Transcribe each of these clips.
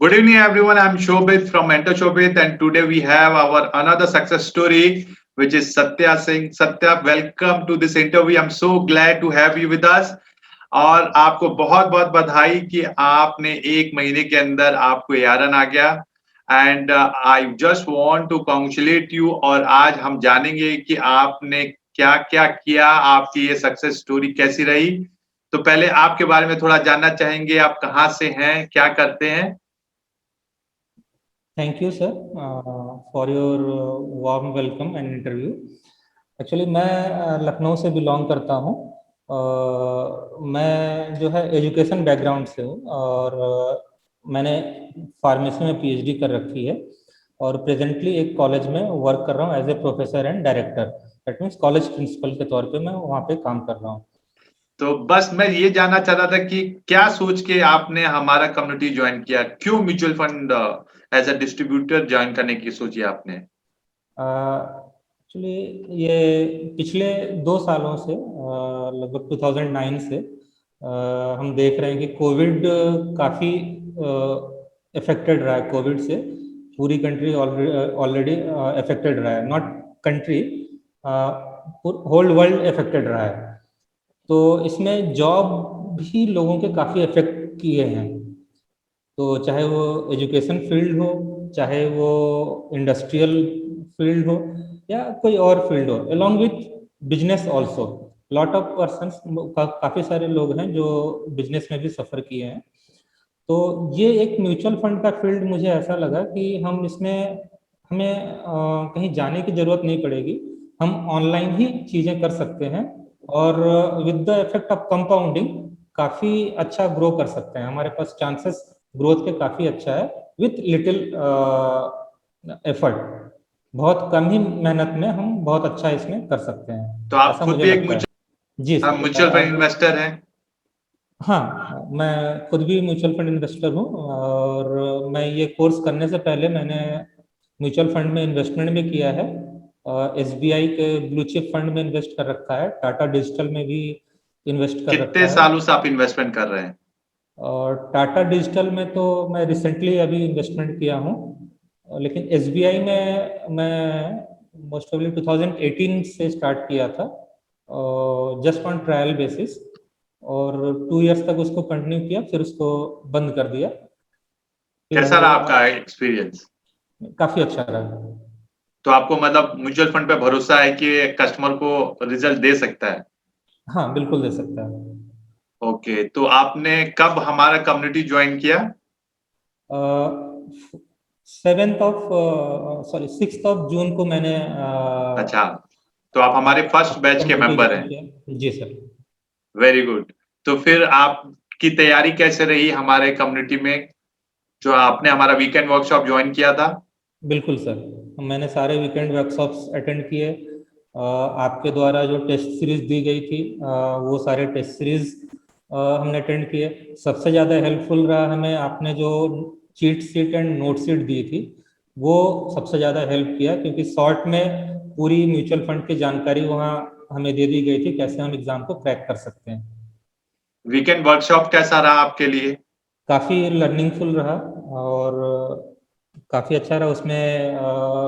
Good evening, everyone. I'm Shobit from Mentor Shobit, and today we have our another success story, which is Satya Singh. Satya, welcome to this interview. I'm so glad to have you with us. और आपको बहुत बहुत बधाई कि आपने एक महीने के अंदर आपको एआरएन आ गया and I just want to congratulate you. और आज हम जानेंगे कि आपने क्या क्या किया, आपकी ये सक्सेस स्टोरी कैसी रही। तो पहले आपके बारे में थोड़ा जानना चाहेंगे, आप कहाँ से हैं, क्या करते हैं। Thank you sir for your warm welcome and interview. Actually मैं लखनऊ से बिलोंग करता हूँ। मैं जो है एजुकेशन बैकग्राउंड से हूँ और मैंने फार्मेसी में पीएचडी कर रखी है और प्रेजेंटली एक कॉलेज में वर्क कर रहा हूँ as a professor and director. That means college principal के तौर पे मैं वहाँ पे काम कर रहा हूँ। तो बस मैं ये जानना चाह रहा था कि क्या सोच के आपने हमारा कम्युनिटी ज्वाइन किया, क्यों mutual fund as a distributor join करने की सोची आपने। एक्चुअली ये पिछले 2 सालों से लगभग 2009 से हम देख रहे हैं कि कोविड काफ़ी इफेक्टेड रहा है। कोविड से पूरी कंट्री ऑलरेडी इफेक्टेड रहा है, not country, whole world affected रहा है। तो इसमें जॉब भी लोगों के काफ़ी इफेक्ट किए हैं। तो चाहे वो एजुकेशन फील्ड हो, चाहे वो इंडस्ट्रियल फील्ड हो या कोई और फील्ड हो, along with business also. Lot of persons, काफ़ी सारे लोग हैं जो बिजनेस में भी सफ़र किए हैं। तो ये एक म्यूचुअल फंड का फील्ड मुझे ऐसा लगा कि हम इसमें हमें कहीं जाने की ज़रूरत नहीं पड़ेगी, हम ऑनलाइन ही चीज़ें कर सकते हैं और with the effect of compounding काफ़ी अच्छा ग्रो कर सकते हैं। हमारे पास चांसेस ग्रोथ के काफ़ी अच्छा है विथ लिटिल एफर्ट। बहुत कम ही मेहनत में हम बहुत अच्छा इसमें कर सकते हैं, तो आप ऐसा खुद मुझे भी एक लगता है। जी म्यूचुअल फंड सर। इन्वेस्टर हैं। हाँ, मैं खुद भी म्यूचुअल फंड इन्वेस्टर हूँ और मैं ये कोर्स करने से पहले मैंने म्यूचुअल फंड में इन्वेस्टमेंट भी किया है। एसबीआई के ब्लू चिप फंड में इन्वेस्ट कर रखा है, टाटा डिजिटल में भी इन्वेस्ट कर कितने रखा है। सालों से आप इन्वेस्टमेंट कर रहे हैं। और टाटा डिजिटल में तो मैं रिसेंटली अभी इन्वेस्टमेंट किया हूँ, लेकिन एसबीआई में मैं मोस्ट ऑफली 2018 से स्टार्ट किया था, जस्ट ऑन ट्रायल बेसिस, और 2 इयर्स तक उसको कंटिन्यू किया, फिर उसको बंद कर दिया। फिर कैसा रहा आपका एक्सपीरियंस। काफ़ी अच्छा रहा। तो आपको मतलब म्यूचुअल फंड पे भरोसा है कि कस्टमर को रिजल्ट दे सकता है। हाँ, बिल्कुल दे सकता है। ओके, तो आपने कब हमारा कम्युनिटी ज्वाइन किया। 6 जून को मैंने अच्छा, तो आप हमारे फर्स्ट बैच के कम्युनिटी मेंबर ज्वाइन हैं। किया। जी सर। Very good. तो फिर आपकी तैयारी कैसे रही हमारे कम्युनिटी में, जो आपने हमारा वीकेंड वर्कशॉप ज्वाइन किया था। बिल्कुल सर, मैंने सारे वीकेंड वर्कशॉप्स अटेंड किए। आपके द्वारा जो टेस्ट सीरीज दी गई थी, वो सारे टेस्ट सीरीज हमने अटेंड किए। सबसे ज़्यादा हेल्पफुल रहा हमें आपने जो cheat sheet and note sheet दी थी, वो सबसे ज़्यादा हेल्प किया, क्योंकि शॉर्ट में पूरी म्यूचुअल फंड की जानकारी वहाँ हमें दे दी गई थी, कैसे हम एग्ज़ाम को क्रैक कर सकते हैं। वीकेंड वर्कशॉप कैसा रहा आपके लिए। काफ़ी लर्निंगफुल रहा और काफ़ी अच्छा रहा। उसमें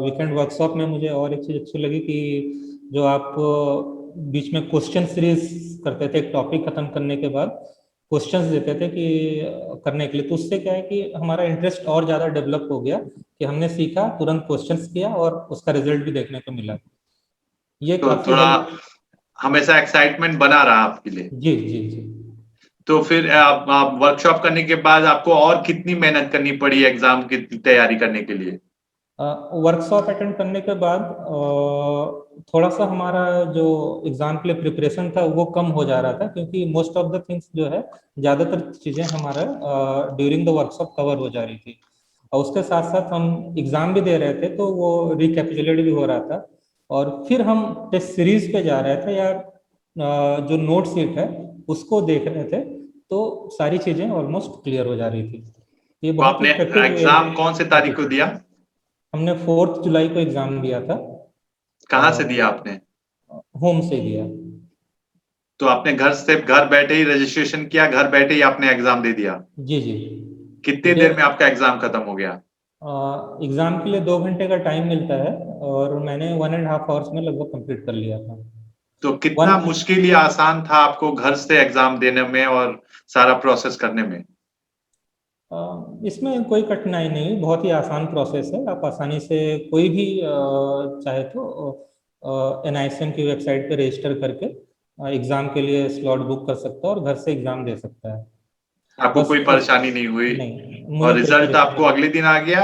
वीकेंड वर्कशॉप में मुझे और एक चीज़ अच्छी लगी कि जो आप बीच में क्वेश्चन सीरीज करते थे, एक टॉपिक ख़त्म करने के बाद क्वेश्चंस देते थे कि करने के लिए, तो उससे क्या है कि हमारा इंटरेस्ट और ज़्यादा डेवलप हो गया कि हमने सीखा, तुरंत क्वेश्चंस किया और उसका रिजल्ट भी देखने को मिला। ये तो काफ़ी थोड़ा हेल्प। हमेशा एक्साइटमेंट बना रहा आपके लिए। जी जी जी। तो फिर आप वर्कशॉप करने के बाद आपको और कितनी मेहनत करनी पड़ी एग्जाम की तैयारी करने के लिए। वर्कशॉप अटेंड करने के बाद थोड़ा सा हमारा जो एग्ज़ाम के लिए प्रिपरेशन था वो कम हो जा रहा था, क्योंकि मोस्ट ऑफ द थिंग्स जो है, ज़्यादातर चीज़ें हमारा ड्यूरिंग द वर्कशॉप कवर हो जा रही थी। और उसके साथ साथ हम एग्ज़ाम भी दे रहे थे, तो वो रिकैपिचुलेट भी हो रहा था। और फिर हम टेस्ट सीरीज पे जा रहे थे या जो नोट शीट है उसको देख रहे थे, तो सारी चीज़ें ऑलमोस्ट क्लियर हो जा रही थी। ये तो बहुत ही आपने इफेक्टिव वे एग्जाम कौन से तारीख को दिया। हमने 4 जुलाई को एग्जाम दिया था। कहाँ से दिया आपने। होम से दिया। तो आपने घर बैठे ही रजिस्ट्रेशन किया, घर बैठे ही आपने एग्जाम दे दिया। जी जी। कितने देर में आपका एग्जाम खत्म हो गया? एग्जाम के लिए 2 घंटे का टाइम मिलता है और मैंने 1.5 आवर्स में लगभग कंप्लीट कर लिया था। तो वन कितना मुश्किल या आसान था आपको घर से एग्जाम देने में और सारा प्रोसेस करने में? इसमें कोई कठिनाई नहीं, बहुत ही आसान प्रोसेस है। आप आसानी से कोई भी चाहे तो NICM की वेबसाइट पे रजिस्टर करके एग्जाम के लिए स्लॉट बुक कर सकता है और घर से एग्जाम दे सकता है। आपको बस कोई परेशानी नहीं हुई? नहीं, मुझे और कोई रिजल्ट आपको परेशानी। अगले दिन आ गया?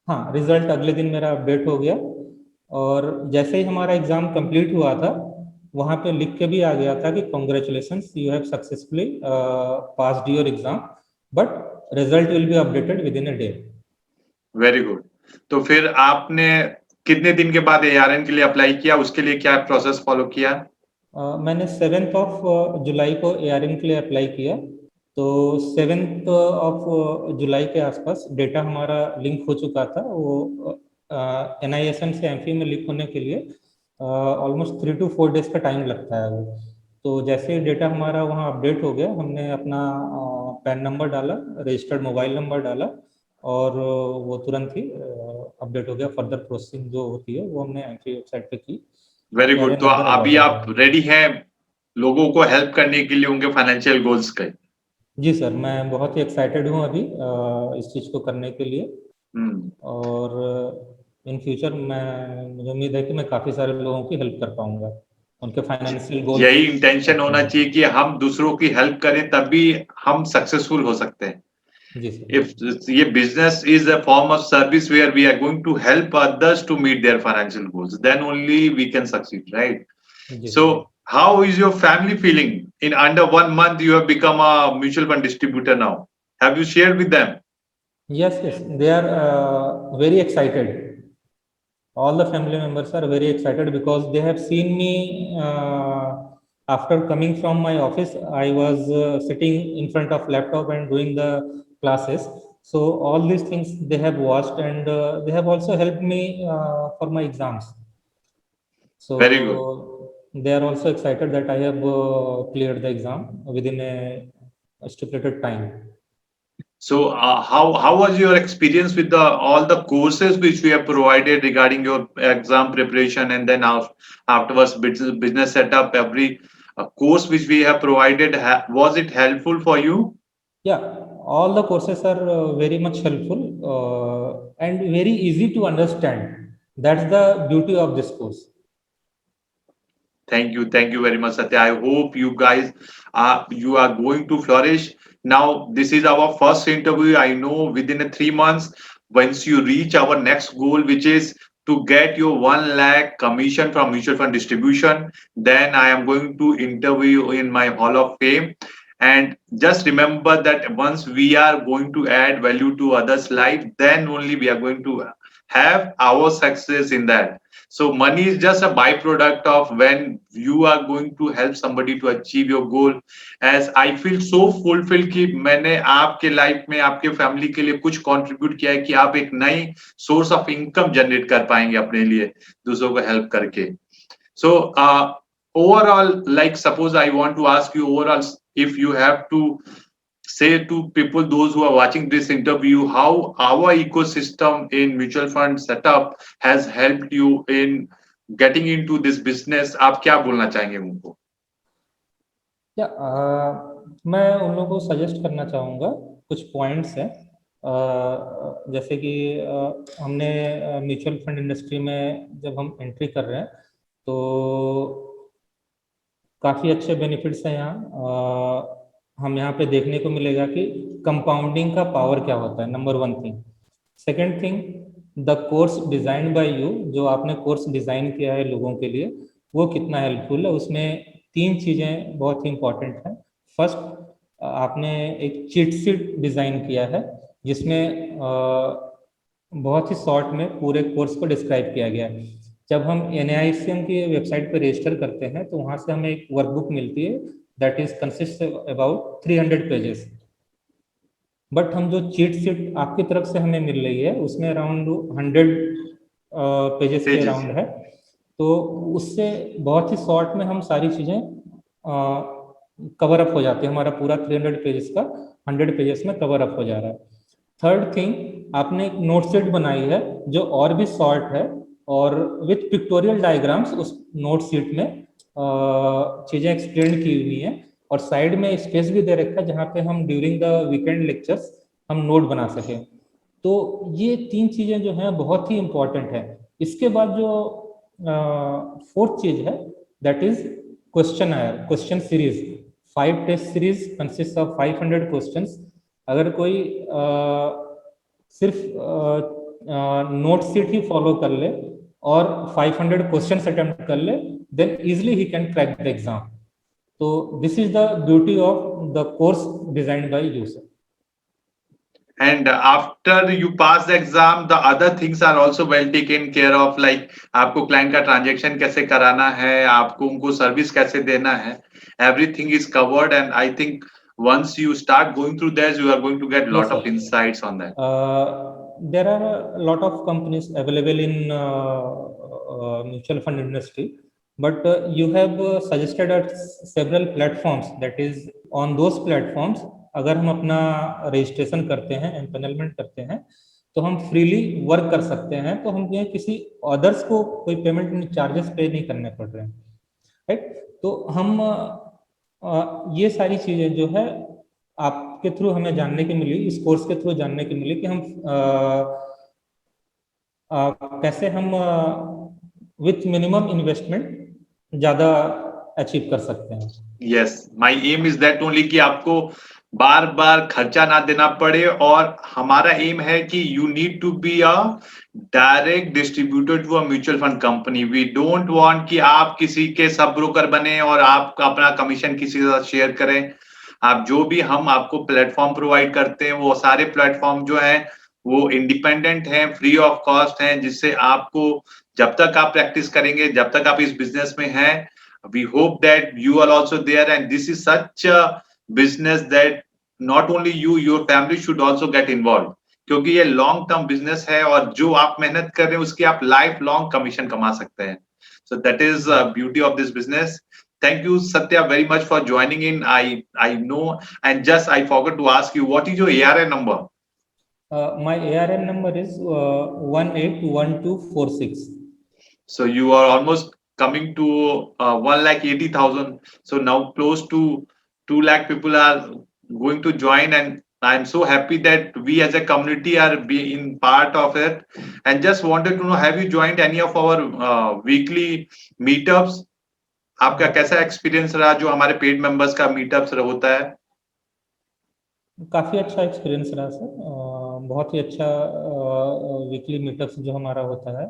हाँ, रिजल्ट अगले दिन मेरा अपडेट हो गया और जैसे ही हमारा एग्जाम कंप्लीट हुआ था, वहाँ पे लिख के भी आ गया था कि congratulations, you have successfully passed your exam, but result will be updated with in a day. Very good. तो फिर आपने कितने दिन के बाद ARN के लिए अप्लाई किया? उसके लिए क्या प्रोसेस फॉलो किया? मैंने 7 जुलाई को ARN के लिए अप्लाई किया। तो 7 जुलाई के आसपास डेटा हमारा लिंक हो चुका था। वो NISM से MP में लिंक होने के लिए ऑलमोस्ट 3 to 4 डेज का टाइम लगता है वो। तो जैसे ही डेटा हमारा वहाँ अपडेट हो गया, हमने अपना पैन नंबर डाला, रजिस्टर्ड मोबाइल नंबर डाला और वो तुरंत ही अपडेट हो गया। फर्दर प्रोसेसिंग जो होती है वो हमने MP वेबसाइट पे की। Very good. ARN तो नंबर अभी अलॉट हो आप गया। रेडी हैं लोगों को हेल्प करने के लिए उनके फाइनेंशियल गोल्स के? जी सर, मैं बहुत ही एक्साइटेड हूँ अभी इस चीज़ को करने के लिए। हम्म। और इन फ्यूचर मुझे उम्मीद है कि मैं काफ़ी सारे लोगों की हेल्प कर पाऊंगा उनके फाइनेंशियल गोल्स यही इंटेंशन अचीव होना होने चाहिए कि हम दूसरों की हेल्प करें, तभी हम सक्सेसफुल हो सकते हैं। में। जी सर। If ये business is a form of service where we are going to help others to meet their financial goals, then only we can succeed, right? जी So, sir. how is your family feeling? In under 1 month, you have become a mutual fund distributor now. Have you shared with them? Yes, yes, they are very excited. All the family members are very excited because they have seen me after coming from my office. I was sitting in front of laptop and doing the classes. So all these things they have watched, and they have also helped me for my exams. Very good. So they are also excited that I have cleared the exam within a stipulated time. So, how was your experience with the all the courses which we have provided regarding your exam preparation, and then afterwards business setup, every course which we have provided, was it helpful for you? Yeah, all the courses are very much helpful and very easy to understand. That's the beauty of this course. Thank you very much, Satya. I hope you guys you are going to flourish. Now, this is our first interview. I know within 3 months, once you reach our next goal, which is to get your 1 lakh commission from mutual fund distribution, then I am going to interview you in my Hall of Fame. And just remember that once we are going to add value to others' life, then only we are going to have our success in that. So money is just a byproduct of when you are going to help somebody to achieve your goal. As I feel so fulfilled कि मैंने आपके life में आपके family के लिए कुछ contribute किया है कि आप एक नई सोर्स ऑफ इनकम जनरेट कर पाएंगे अपने लिए दूसरों को हेल्प करके. So overall, like suppose I want to ask you overall, if you have to say to people, those who are watching this interview, how our ecosystem in mutual fund setup has helped you in getting into this business, आप क्या बोलना चाहेंगे उनको? या मैं उन लोगों को सजेस्ट करना चाहूँगा, कुछ पॉइंट्स हैं। जैसे कि हमने म्यूचुअल फंड इंडस्ट्री में जब हम एंट्री कर रहे हैं तो काफ़ी अच्छे बेनिफिट्स हैं यहाँ। हम यहाँ पे देखने को मिलेगा कि कंपाउंडिंग का पावर क्या होता है, number 1 thing. Second thing, the course design by you, जो आपने कोर्स डिजाइन किया है लोगों के लिए, वो कितना हेल्पफुल है। उसमें 3 चीज़ें बहुत ही इंपॉर्टेंट हैं। फर्स्ट, आपने एक चीट शीट डिज़ाइन किया है जिसमें बहुत ही शॉर्ट में पूरे कोर्स को डिस्क्राइब किया गया है। जब हम NICM की वेबसाइट पर रजिस्टर करते हैं तो वहाँ से हमें एक वर्कबुक मिलती है that is consist about 300 pages. But हम जो चीट शीट आपकी तरफ से हमें मिल रही है उसमें अराउंड 100 पेजेस के अराउंड है। तो उससे बहुत ही शॉर्ट में हम सारी चीज़ें कवर अप हो जाती है, हमारा पूरा 300 पेजेस का 100 पेजेस में कवर अप हो जा रहा है। थर्ड थिंग, आपने एक नोट सेट बनाई है जो और भी शॉर्ट है और विथ पिक्टोरियल डायग्राम्स उस नोट शीट में चीजें एक्सप्लेन की हुई हैं, और साइड में स्पेस भी दे रखा है जहाँ पे हम ड्यूरिंग द वीकेंड लेक्चर्स हम नोट बना सकें। तो ये 3 चीजें जो हैं बहुत ही इंपॉर्टेंट है। इसके बाद जो फोर्थ चीज है that is question series. 5 test series consist of 500 questions. अगर कोई सिर्फ नोट सीट ही फॉलो कर ले और 500 क्वेश्चंस अटेम्प्ट कर ले, then easily he can crack the exam. तो this is the beauty of the course designed by you sir. And after you pass the exam, the other things are also well taken care of, like आपको client का transaction कैसे कराना है, आपको उनको service कैसे देना है, everything is covered. And I think once you start going through this, you are going to get lot of insights on that. There are a lot of companies available in mutual fund industry, but you have suggested at several platforms, that is on those platforms अगर हम अपना registration करते हैं, empanelment करते हैं, तो हम freely work कर सकते हैं। तो हम किसी अदर्स को कोई पेमेंट चार्जेस पे नहीं करने पड़ रहे हैं, राइट। तो हम ये सारी चीजें जो है आपके थ्रू हमें जानने की मिली, इस कोर्स के थ्रू जानने की मिली कि हम कैसे हम विथ मिनिमम इन्वेस्टमेंट ज्यादा अचीव कर सकते हैं। Yes, my aim is that only कि आपको बार बार खर्चा ना देना पड़े, और हमारा एम है कि you need to be a direct distributor to a mutual fund company. We don't want कि आप किसी के सब ब्रोकर बने और आप अपना कमीशन किसी के साथ शेयर करें। आप जो भी हम आपको प्लेटफॉर्म प्रोवाइड करते हैं, वो सारे प्लेटफॉर्म जो हैं वो इंडिपेंडेंट हैं, फ्री ऑफ कॉस्ट हैं, जिससे आपको जब तक आप प्रैक्टिस करेंगे, जब तक आप इस बिजनेस में हैं, we hope that you are also there, and this is such a business that not only you, your family should also get involved, क्योंकि ये लॉन्ग टर्म बिजनेस है और जो आप मेहनत कर रहे हैं उसकी आप लाइफ लॉन्ग कमीशन कमा सकते हैं। So that is beauty of this business. Thank you, Satya, very much for joining in. I know, and just I forgot to ask you, what is your ARN number? My ARN number is 181246. So you are almost coming to 1,80,000. So now close to 2 lakh people are going to join, and I'm so happy that we as a community are being part of it. And just wanted to know, have you joined any of our weekly meetups? आपका कैसा experience रहा जो हमारे paid members का meetups होता है? काफी अच्छा एक्सपीरियंस रहा सर, बहुत ही अच्छा वीकली मीटअप्स जो हमारा होता है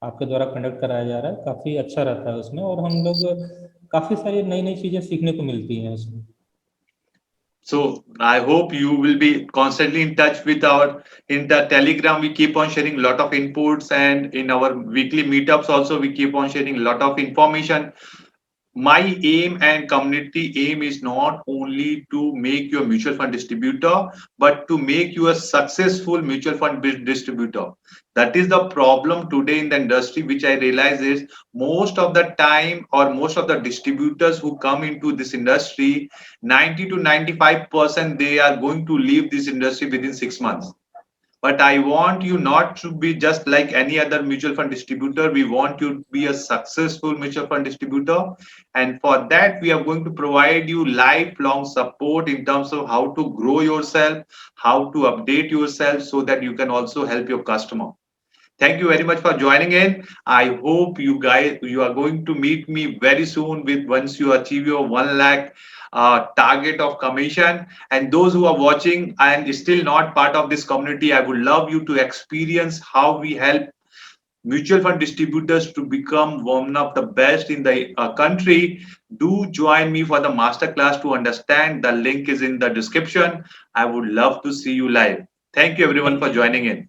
आपके द्वारा कंडक्ट कराया जा रहा है, काफी अच्छा रहता है उसमें, और हम लोग काफी सारी नई नई चीजें सीखने को मिलती हैं उसमें। So I hope you will be constantly in touch with in the Telegram. We keep on sharing a lot of inputs, and in our weekly meetups also we keep on sharing a lot of information. My aim and community aim is not only to make you a mutual fund distributor, but to make you a successful mutual fund distributor. That is the problem today in the industry, which I realize is most of the time, or most of the distributors who come into this industry, 90 to 95%, they are going to leave this industry within 6 months. But I want you not to be just like any other mutual fund distributor. We want you to be a successful mutual fund distributor. And for that, we are going to provide you lifelong support in terms of how to grow yourself, how to update yourself so that you can also help your customer. Thank you very much for joining in. I hope you are going to meet me very soon with once you achieve your 1 lakh target of commission. And those who are watching and still not part of this community, I would love you to experience how we help mutual fund distributors to become one of the best in the country. Do join me for the masterclass to understand. The link is in the description. I would love to see you live. Thank you everyone for joining in.